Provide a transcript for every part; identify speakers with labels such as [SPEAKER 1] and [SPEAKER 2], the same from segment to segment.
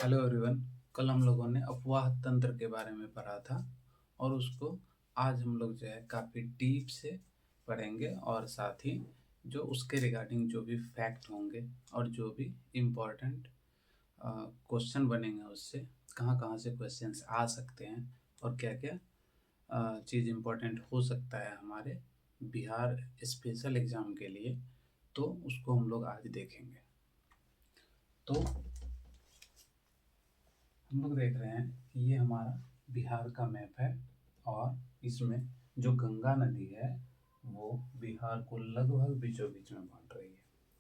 [SPEAKER 1] Hello everyone. कल हम लोगों ने अपवाह तंत्र के बारे में पढ़ा था और उसको आज हम लोग जो है काफ़ी डीप से पढ़ेंगे और साथ ही जो उसके रिगार्डिंग जो भी फैक्ट होंगे और जो भी इम्पोर्टेंट क्वेश्चन बनेंगे उससे कहाँ कहाँ से क्वेश्चंस आ सकते हैं और क्या क्या चीज़ इम्पोर्टेंट हो सकता है हमारे बिहार स्पेशल एग्ज़ाम के लिए, तो उसको हम लोग आज देखेंगे। तो हम लोग देख रहे हैं कि ये हमारा बिहार का मैप है और इसमें जो गंगा नदी है वो बिहार को लगभग बीचों बीच में बांट रही है।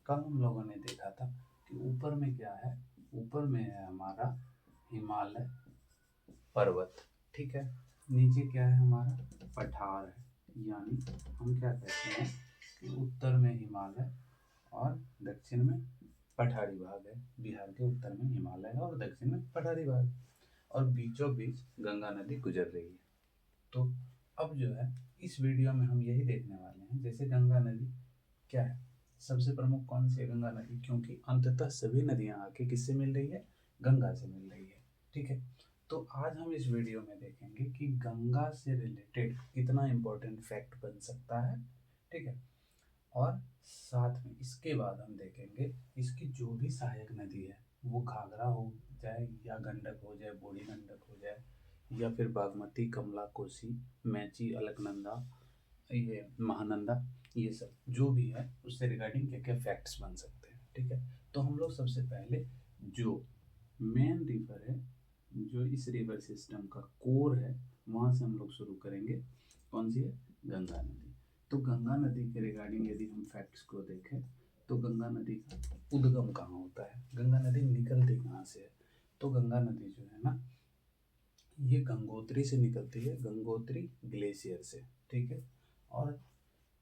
[SPEAKER 1] कल हम लोगों ने देखा था कि ऊपर में क्या है, ऊपर में है हमारा हिमालय पर्वत, ठीक है। नीचे क्या है, हमारा पठार है, यानी हम क्या कहते हैं कि उत्तर में हिमालय और दक्षिण में पठारी भाग है। बिहार के उत्तर में हिमालय है और दक्षिण में पठारी भाग है और बीचों बीच गंगा नदी गुजर रही है। तो अब जो है इस वीडियो में हम यही देखने वाले हैं, जैसे गंगा नदी क्या है, सबसे प्रमुख कौन सी है, गंगा नदी, क्योंकि अंततः सभी नदियां आके किससे मिल रही है, गंगा से मिल रही है, ठीक है। तो आज हम इस वीडियो में देखेंगे कि गंगा से रिलेटेड कितना इम्पोर्टेंट फैक्ट बन सकता है, ठीक है। और साथ में इसके बाद हम देखेंगे इसकी जो भी सहायक नदी है, वो घाघरा हो जाए या गंडक हो जाए, बूढ़ी गंडक हो जाए, या फिर बागमती, कमला, कोसी, मैची, अलकनंदा, ये महानंदा, ये सब जो भी है उससे रिगार्डिंग क्या क्या फैक्ट्स बन सकते हैं, ठीक है। तो हम लोग सबसे पहले जो मेन रिवर है, जो इस रिवर सिस्टम का कोर है, वहाँ से हम लोग शुरू करेंगे। कौन सी है, गंगा नदी। तो गंगा नदी के रिगार्डिंग यदि हम फैक्ट्स को देखें तो गंगा नदी का उद्गम कहाँ होता है, गंगा नदी निकलती कहाँ से है। तो गंगा नदी जो है ना, ये गंगोत्री से निकलती है, गंगोत्री ग्लेशियर से, ठीक है। और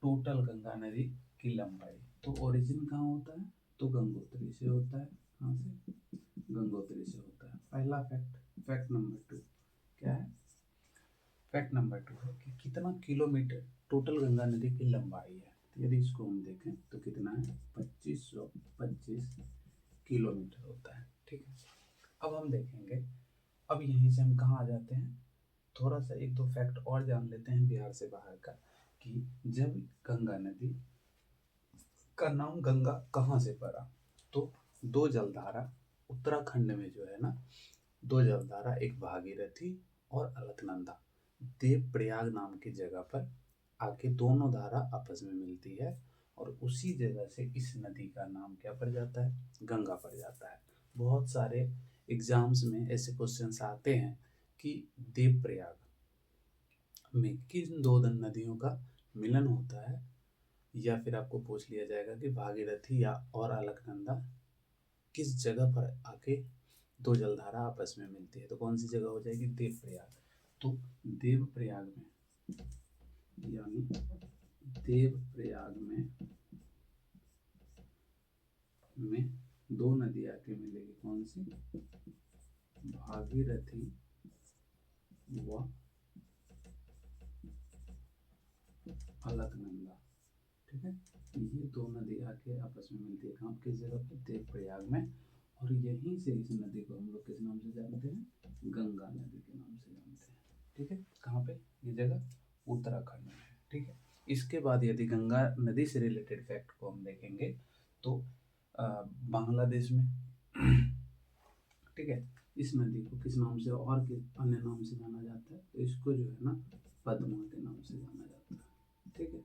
[SPEAKER 1] टोटल गंगा नदी की लंबाई, तो ओरिजिन कहाँ होता है, तो गंगोत्री से होता है। कहाँ से, गंगोत्री से होता है। पहला फैक्ट। फैक्ट नंबर 2 क्या है, फैक्ट नंबर 2 है कि कितना किलोमीटर टोटल गंगा नदी की लंबाई है। तो यदि इसको हम देखें तो कितना है, 2525 किलोमीटर होता है, ठीक है। अब हम देखेंगे, अब यहीं से हम कहाँ आ जाते हैं, थोड़ा सा एक दो फैक्ट और जान लेते हैं बिहार से बाहर का, कि जब गंगा नदी का नाम गंगा कहाँ से पड़ा, तो दो जलधारा उत्तराखंड में जो है ना, दो जलधारा, एक भागीरथी और अलकनंदा, देवप्रयाग नाम की जगह पर आके दोनों धारा आपस में मिलती है और उसी जगह से इस नदी का नाम क्या पड़ जाता है, गंगा पड़ जाता है। बहुत सारे एग्जाम्स में ऐसे क्वेश्चंस आते हैं कि देवप्रयाग में किन दो नदियों का मिलन होता है, या फिर आपको पूछ लिया जाएगा कि भागीरथी या और अलकनंदा किस जगह पर आके दो जलधारा आपस में मिलती है, तो कौन सी जगह हो जाएगी, देवप्रयाग। तो देवप्रयाग में, यानी देवप्रयाग में दो नदी आके मिलेगी, कौन सी, भागीरथी व अलकनंदा, ठीक है। ये दो नदी आके आपस में मिलती है कहाँ, किस जगह पे, देवप्रयाग में। और यहीं से इस नदी को हम लोग किस नाम से जानते हैं, गंगा नदी के नाम से जानते हैं, ठीक है। कहाँ पे, ये जगह उत्तराखंड में है, ठीक है। इसके बाद यदि गंगा नदी से रिलेटेड फैक्ट को हम देखेंगे तो बांग्लादेश में ठीक है, इस नदी को किस नाम से और किस अन्य नाम से जाना जाता है, तो इसको जो है ना पद्मा के नाम से जाना जाता है, ठीक है।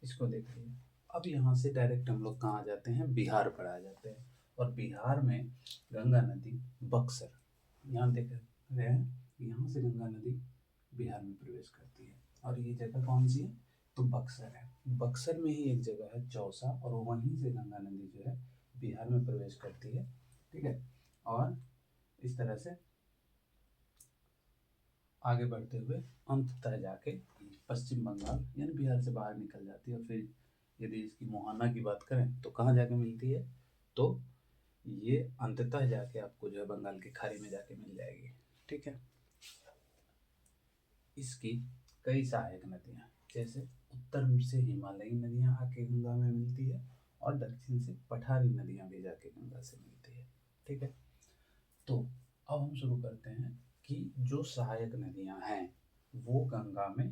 [SPEAKER 1] इसको देखिए, अब यहाँ से डायरेक्ट हम लोग कहाँ आ जाते हैं, बिहार पर आ जाते हैं। और बिहार में गंगा नदी बक्सर, यहाँ देख रहे हैं, यहाँ से गंगा नदी बिहार में प्रवेश करती है और ये जगह कौन सी है, तो बक्सर है। बक्सर में ही एक जगह है चौसा, और वहीं से गंगा नदी जो है बिहार में प्रवेश करती है, ठीक है। और इस तरह से आगे बढ़ते हुए अंततः जाके पश्चिम बंगाल यानी बिहार से बाहर निकल जाती है। फिर यदि इसकी मोहाना की बात करें तो कहाँ जाके मिलती है, तो ये अंततः जाके आपको जो है बंगाल की खाड़ी में जाके मिल जाएगी, ठीक है। इसकी कई सहायक नदियाँ, जैसे उत्तर से हिमालयी नदियाँ आके गंगा में मिलती है और दक्षिण से पठारी नदियाँ भी जाके गंगा से मिलती है, ठीक है। तो अब हम शुरू करते हैं कि जो सहायक नदियां हैं वो गंगा में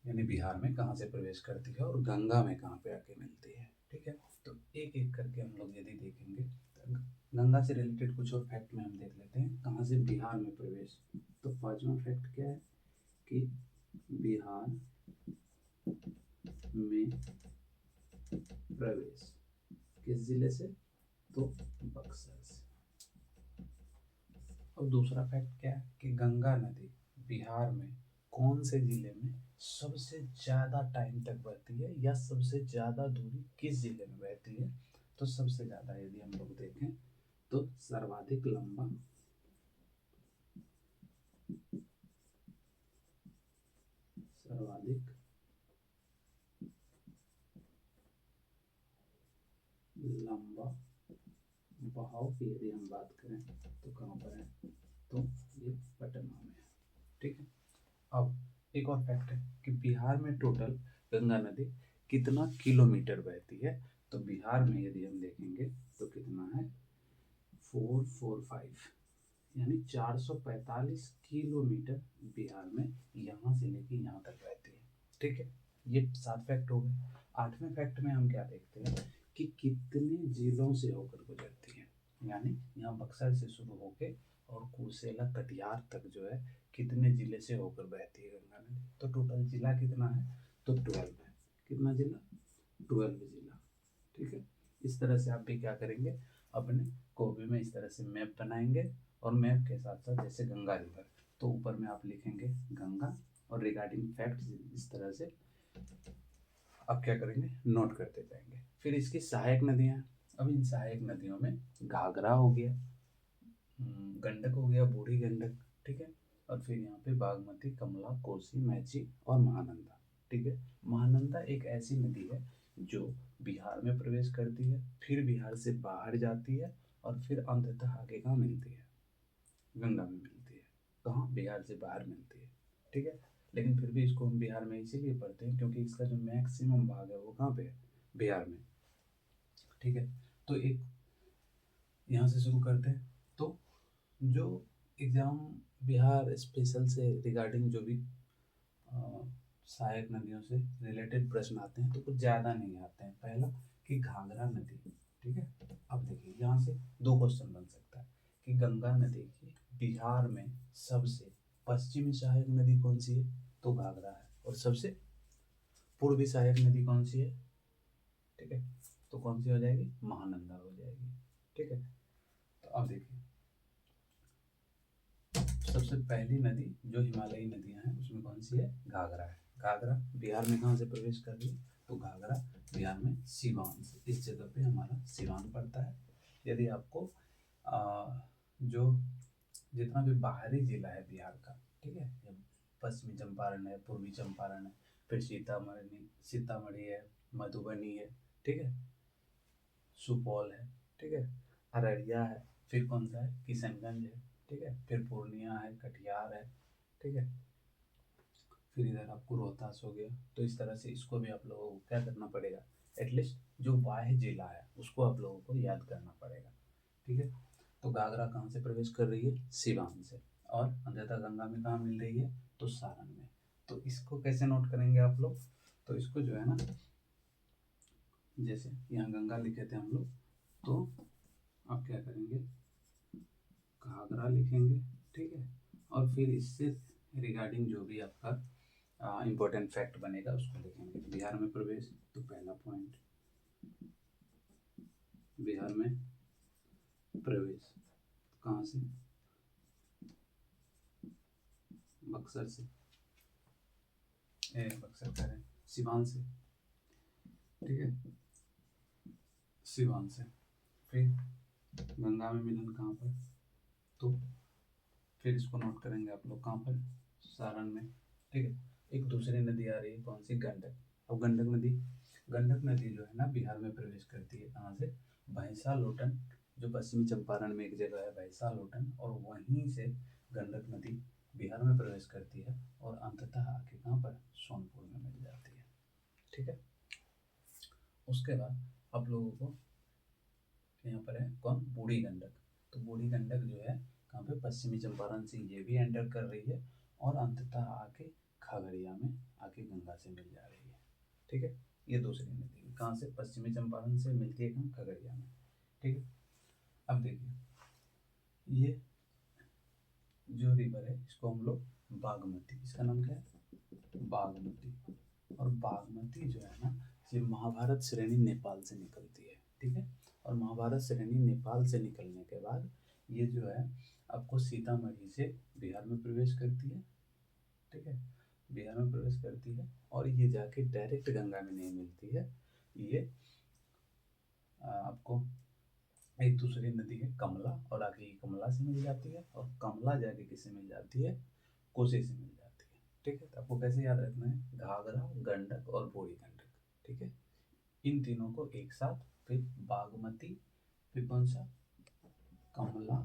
[SPEAKER 1] यानी बिहार में कहाँ से प्रवेश करती है और गंगा में कहाँ पे आके मिलती है। ठीक है, तो एक एक करके हम लोग यदि देखेंगे तो गंगा से रिलेटेड कुछ और फैक्ट में हम देख लेते हैं कहाँ से बिहार में प्रवेश। तो पांचवा फैक्ट क्या है कि बिहार में प्रवेश किस जिले से, तो बक्सर से। और दूसरा फैक्ट क्या है कि गंगा नदी बिहार में कौन से जिले में सबसे ज्यादा टाइम तक बहती है या सबसे ज्यादा दूरी किस जिले में बहती है। तो सबसे ज्यादा यदि हम लोग देखें तो सर्वाधिक लंबा सर्वाधिक लंबा बहाव की यदि हम बात करें तो कहाँ पर है, तो ये पटना में है। ठीक है, अब एक और फैक्ट है कि बिहार में टोटल गंगा नदी कितना किलोमीटर बहती है। तो बिहार में यदि हम देखेंगे तो कितना है 445 यानी 445 किलोमीटर बिहार में यहाँ से लेके यहाँ तक बहती है। ठीक है, ये 7 फैक्ट हो गए। 8वें फैक्ट में हम क्या देखते हैं कि कितने जिलों से होकर गुजरती है, यानी यहाँ बक्सर से शुरू होके और कुर्सेला कटिहार तक जो है कितने जिले से होकर बहती है गंगा नदी। तो टोटल जिला कितना है, तो 12 है। कितना जिला, 12 जिला। ठीक है, इस तरह से आप भी क्या करेंगे अपने कॉपी में इस तरह से मैप बनाएंगे और मैप के साथ साथ जैसे गंगा रिवर तो ऊपर में आप लिखेंगे गंगा और रिगार्डिंग फैक्ट्स इस तरह से आप क्या करेंगे नोट करते जाएंगे। फिर इसकी सहायक नदियाँ, अब इन सहायक नदियों में घाघरा हो गया, गंडक हो गया, बूढ़ी गंडक। ठीक है, और फिर यहाँ पे बागमती, कमला, कोसी, मैची और महानंदा। ठीक है, महानंदा एक ऐसी नदी है जो बिहार में प्रवेश करती है, फिर बिहार से बाहर जाती है और फिर अंततः आगे कहाँ मिलती है, गंगा में मिलती है। कहाँ, बिहार से बाहर मिलती है। ठीक है, लेकिन फिर भी इसको हम बिहार में इसीलिए पढ़ते हैं क्योंकि इसका जो मैक्सिमम भाग है वो कहाँ पे है, बिहार में। ठीक है, तो एक यहाँ से शुरू करते हैं। तो जो एग्ज़ाम बिहार स्पेशल से रिगार्डिंग जो भी सहायक नदियों से रिलेटेड प्रश्न आते हैं तो कुछ ज़्यादा नहीं आते हैं। पहला कि घाघरा नदी। ठीक है, अब देखिए यहाँ से 2 क्वेश्चन बन सकता है कि गंगा नदी की बिहार में सबसे पश्चिमी सहायक नदी कौन सी है, तो घाघरा है। और सबसे पूर्वी सहायक नदी कौन सी है, ठीक है, तो कौन सी हो जाएगी, महानंदा हो जाएगी। ठीक है, तो अब देखिए सबसे पहली नदी जो हिमालयी नदियां हैं उसमें कौन सी है, घाघरा है। घाघरा बिहार में कहाँ से प्रवेश कर रही है, तो घाघरा बिहार में सिवान से, इस जगह पे हमारा सिवान पड़ता है। यदि आपको जो जितना भी बाहरी जिला है बिहार का, ठीक है, पश्चिमी चंपारण है, पूर्वी चंपारण है, फिर सीतामढ़ी सीतामढ़ी है, मधुबनी है, ठीक है, सुपौल है, ठीक है, अररिया है, फिर कौन सा है, किशनगंज है, ठीक है, फिर पूर्णिया है, कटिहार है, ठीक है, फिर इधर आपको रोहतास हो गया। तो इस तरह से इसको भी आप लोगों को क्या करना पड़ेगा, एटलीस्ट जो बाह्य जिला है उसको आप लोगों को याद करना पड़ेगा। ठीक है, तो घाघरा कहाँ से प्रवेश कर रही है, सिवान से, और अंततः गंगा में कहाँ मिल रही है, तो सारण में। तो इसको कैसे नोट करेंगे आप लोग, तो इसको जो है ना, जैसे यहाँ गंगा लिखे थे हम लोग, तो आप क्या करेंगे, घाघरा लिखेंगे, ठीक है, और फिर इससे रिगार्डिंग जो भी आपका इम्पोर्टेंट फैक्ट बनेगा उसको लिखेंगे। बिहार में प्रवेश, तो पहला पॉइंट बिहार में प्रवेश कहाँ से, बक्सर से, बक्सर कह रहे हैं, सिवान से, ठीक है, सिवान से। फिर गंगा में मिलन कहाँ पर, तो फिर इसको नोट करेंगे आप लोग कहाँ पर, सारण में। ठीक है, एक दूसरी नदी आ रही है कौन सी, गंडक। अब गंडक नदी जो है ना बिहार में प्रवेश करती है कहाँ से, भैंसा लोटन, जो पश्चिमी चंपारण में एक जगह है भैंसा लोटन, और वहीं से गंडक नदी बिहार में प्रवेश करती है और अंततः आके कहाँ पर, सोनपुर में मिल जाती है। ठीक है, उसके बाद आप लोगों को यहाँ पर है कौन, बूढ़ी गंडक। तो बूढ़ी गंडक जो है कहाँ पे, पश्चिमी चंपारण से ये भी एंटर कर रही है और अंततः आके खगड़िया में आके गंगा से मिल जा रही है। ठीक है, ये दूसरी नदी कहाँ से, पश्चिमी चंपारण से मिलती है कहाँ, खगड़िया में। ठीक है, अब देखिए ये जो रिवर है इसको हम लोग बागमती, इसका नाम क्या है, बागमती। और बागमती जो है ना, ये महाभारत श्रेणी नेपाल से निकलती है। ठीक है, और महाभारत श्रेणी नेपाल से निकलने के बाद ये जो है आपको सीतामढ़ी से बिहार में प्रवेश करती है। ठीक है, बिहार में प्रवेश करती है और ये जाके डायरेक्ट गंगा में नहीं मिलती है, ये आपको एक दूसरी नदी है कमला, और आगे ये कमला से मिल जाती है, और कमला जाके किससे मिल जाती है, कोसी से मिल जाती है। ठीक है, तो आपको कैसे याद रखना है, घाघरा, गंडक और बूढ़ी गंडक। ठीक है, इन तीनों को एक साथ, फिर बागमती, फिर कौन सा, कमला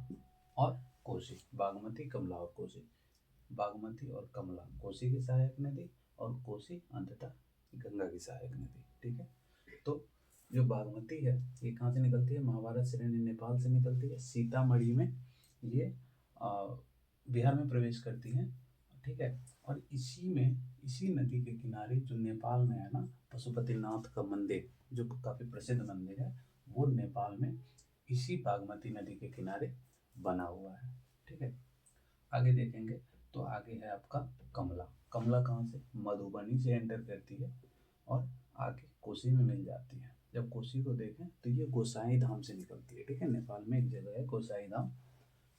[SPEAKER 1] और कोसी, बागमती, कमला और कोसी, बागमती और कमला कोसी की सहायक नदी, और कोसी अंततः गंगा की सहायक नदी। ठीक है, तो जो बागमती है ये कहाँ से निकलती है, महाभारत श्रेणी नेपाल से निकलती है, सीतामढ़ी में ये बिहार में प्रवेश करती है। ठीक है, और इसी नदी के किनारे जो नेपाल में है ना, पशुपतिनाथ का मंदिर जो काफ़ी प्रसिद्ध मंदिर है, वो नेपाल में इसी बागमती नदी के किनारे बना हुआ है। ठीक है, आगे देखेंगे तो आगे है आपका कमला। कमला कहाँ से, मधुबनी से एंटर करती है और आगे कोसी में मिल जाती है। जब कोसी को देखें तो ये गोसाई धाम से निकलती है। ठीक है, नेपाल में एक जगह है गोसाई धाम।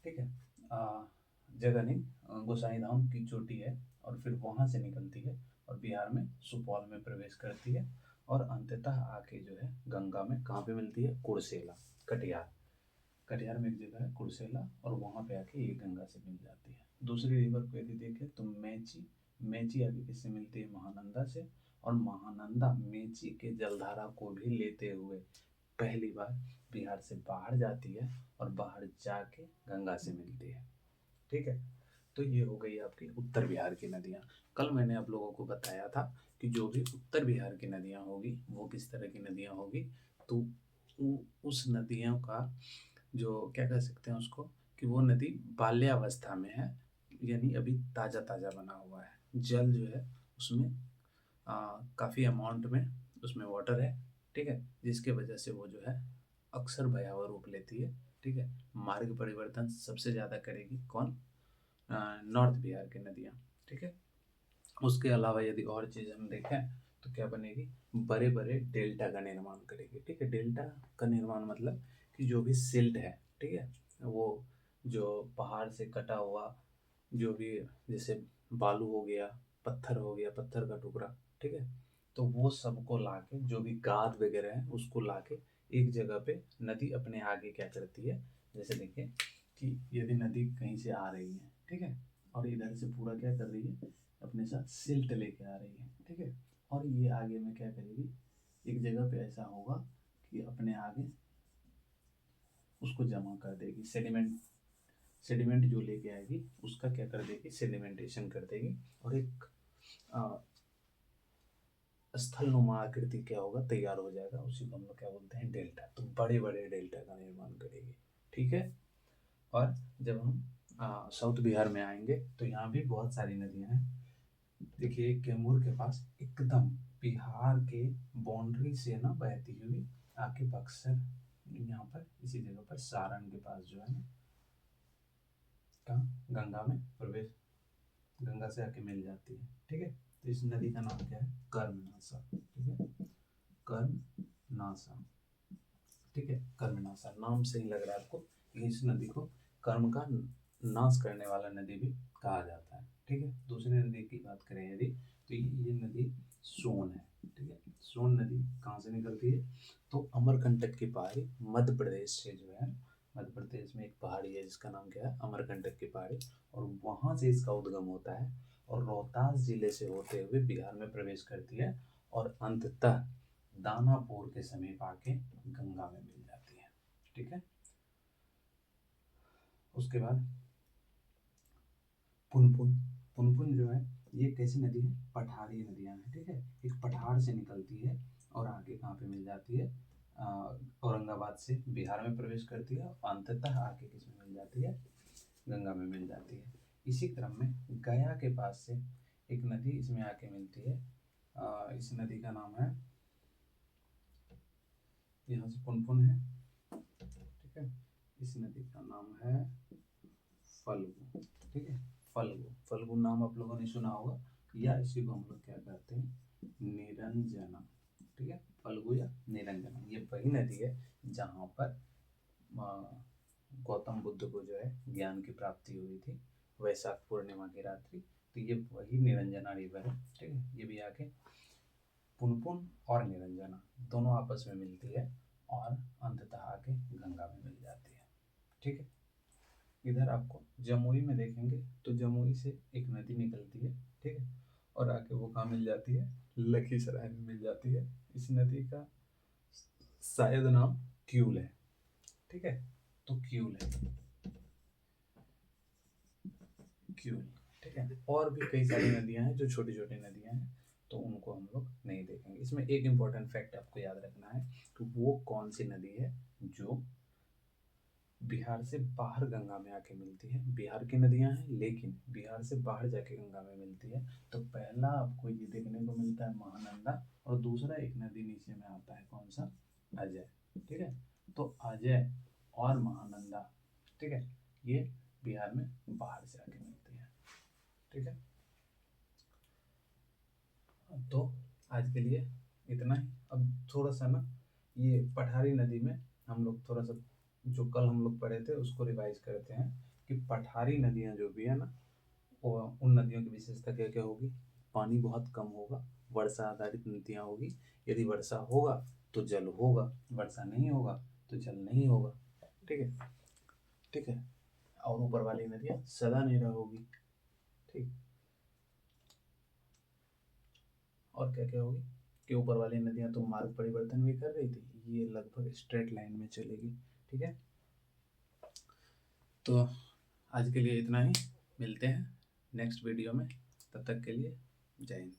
[SPEAKER 1] ठीक है, जगह नहीं, गोसाई धाम की चोटी है, और फिर वहाँ से निकलती है और बिहार में सुपौल में प्रवेश करती है, और अंततः आके जो है गंगा में कहाँ पे मिलती है, कुर्सेला, कटिहार, कटिहार में एक जगह है कुर्सेला, और वहाँ पे आके ये गंगा से मिल जाती है। दूसरी रिवर को यदि देखें तो मेची, मेची आगे किससे मिलती है, महानंदा से, और महानंदा मेची के जलधारा को भी लेते हुए पहली बार बिहार से बाहर जाती है और बाहर जाके गंगा से मिलती है। ठीक है, तो ये हो गई आपकी उत्तर बिहार की नदियाँ। कल मैंने आप लोगों को बताया था कि जो भी उत्तर बिहार की नदियाँ होगी वो किस तरह की नदियाँ होगी, तो उस नदियों का जो क्या कह सकते हैं उसको, कि वो नदी बाल्यावस्था में है, यानी अभी ताज़ा ताज़ा बना हुआ है, जल जो है उसमें काफ़ी अमाउंट में उसमें वाटर है। ठीक है, जिसके वजह से वो जो है अक्सर भयावह रूप लेती है। ठीक है, मार्ग परिवर्तन सबसे ज़्यादा करेगी कौन, नॉर्थ बिहार की नदियाँ। ठीक है, उसके अलावा यदि और चीज़ हम देखें तो क्या बनेगी, बड़े बड़े डेल्टा का निर्माण करेगी। ठीक है, डेल्टा का निर्माण मतलब कि जो भी सिल्ट है, ठीक है, वो जो पहाड़ से कटा हुआ जो भी, जैसे बालू हो गया, पत्थर हो गया, पत्थर का टुकड़ा, ठीक है, तो वो सबको लाके, जो भी गाद वगैरह है उसको लाके एक जगह पे नदी अपने आगे क्या करती है, जैसे देखिए कि यदि नदी कहीं से आ रही है, ठीक है, और इधर से पूरा क्या कर रही है, अपने साथ सिल्ट लेके आ रही है। ठीक है, और ये आगे में क्या करेगी, एक जगह पे ऐसा होगा कि अपने आगे उसको जमा कर देगी, सेडिमेंट, सेडिमेंट जो लेके आएगी उसका क्या कर देगी, सेडिमेंटेशन कर देगी, और एक स्थल नुमा आकृति क्या होगा, तैयार हो जाएगा, उसी को हम लोग क्या बोलते हैं, डेल्टा। तो बड़े बड़े डेल्टा का निर्माण करेगी। ठीक है, और जब हम साउथ बिहार में आएंगे तो यहाँ भी बहुत सारी नदियाँ हैं। देखिए कैमूर के पास एकदम बिहार के बाउंड्री से ना बहती हुई आके बक्सर, यहाँ पर इसी जगह पर सारण के पास जो है ना, कहाँ, गंगा में प्रवेश, गंगा से आके मिल जाती है। ठीक है, तो इस नदी का नाम क्या है, कर्मनाशा। ठीक है, कर्मनाशा। ठीक है, कर्मनाशा नाम से ही लग रहा है आपको कि इस नदी को कर्म का नाश करने वाला नदी भी कहा जाता है। ठीक है, दूसरी नदी की बात करें यदि, तो ये नदी सोन है। ठीक है, सोन नदी कहाँ से निकलती है, तो अमरकंटक की पहाड़ी, मध्य प्रदेश से जो है, मध्य प्रदेश में एक पहाड़ी है जिसका नाम क्या है, अमरकंटक की पहाड़ी, और वहाँ से इसका उद्गम होता है और रोहतास जिले से होते हुए बिहार में प्रवेश करती है, और अंततः दानापुर के समीप आके गंगा में मिल जाती है। ठीक है, उसके बाद पुनपुन, पुनपुन जो है ये कैसी नदी है, पठारी नदियाँ हैं। ठीक है, एक पठार से निकलती है और आगे कहाँ पे मिल जाती है, औरंगाबाद से बिहार में प्रवेश करती है, और अंततः आके किसमें मिल जाती है, गंगा में मिल जाती है। इसी क्रम में गया के पास से एक नदी इसमें आके मिलती है। इस नदी का नाम है, यहाँ से पुनपुन है, ठीक है। इस नदी का नाम है फल्गु, ठीक है। फल्गु नाम आप लोगों ने सुना होगा, या इसी को हम लोग क्या कहते हैं, निरंजना, ठीक है। फल्गु या निरंजना, ये वही नदी है जहाँ पर गौतम बुद्ध को जो है ज्ञान की प्राप्ति हुई थी वैशाख पूर्णिमा की रात्रि। तो ये वही निरंजना रिवर है, ठीक है। ये भी आके पुनपुन और निरंजना दोनों आपस में मिलती है और अंततः आके गंगा में मिल जाती है, ठीक है। इधर आपको जमुई में देखेंगे तो जमुई से एक नदी निकलती है, ठीक है, और आके वो कहाँ मिल जाती है, लखीसराय में मिल जाती है। इस नदी का शायद नाम क्यूल है, ठीक है। तो क्यूल है, क्यूल, ठीक है। और भी कई सारी नदियां हैं जो छोटी छोटी नदियां हैं, तो उनको हम लोग नहीं देखेंगे। इसमें एक इम्पोर्टेंट फैक्ट आपको याद रखना है कि वो कौन सी नदी है जो बिहार से बाहर गंगा में आके मिलती है। बिहार की नदियां हैं लेकिन बिहार से बाहर जाके गंगा में मिलती है। तो पहला आपको ये देखने को मिलता है महानंदा, और दूसरा एक नदी नीचे में आता है, कौन सा, अजय, ठीक है। तो अजय और महानंदा, ठीक है, ये बिहार में बाहर से आके मिलती है, ठीक है। तो आज के लिए इतना ही। अब थोड़ा सा ना ये पठारी नदी में हम लोग थोड़ा सा जो कल हम लोग पढ़े थे उसको रिवाइज करते हैं कि पठारी नदियाँ जो भी है ना, वो उन नदियों की विशेषता क्या क्या होगी। पानी बहुत कम होगा, वर्षा आधारित नदियाँ होगी। यदि वर्षा होगा तो जल होगा, वर्षा नहीं होगा तो जल नहीं होगा, ठीक है, ठीक है। और ऊपर वाली नदियाँ सदा नहीं होगी, ठीक। और क्या क्या होगी कि ऊपर वाली नदियाँ तो मार्ग परिवर्तन भी कर रही थी, ये लगभग स्ट्रेट लाइन में चलेगी, ठीक है। तो आज के लिए इतना ही, मिलते हैं नेक्स्ट वीडियो में, तब तक के लिए जय हिंद।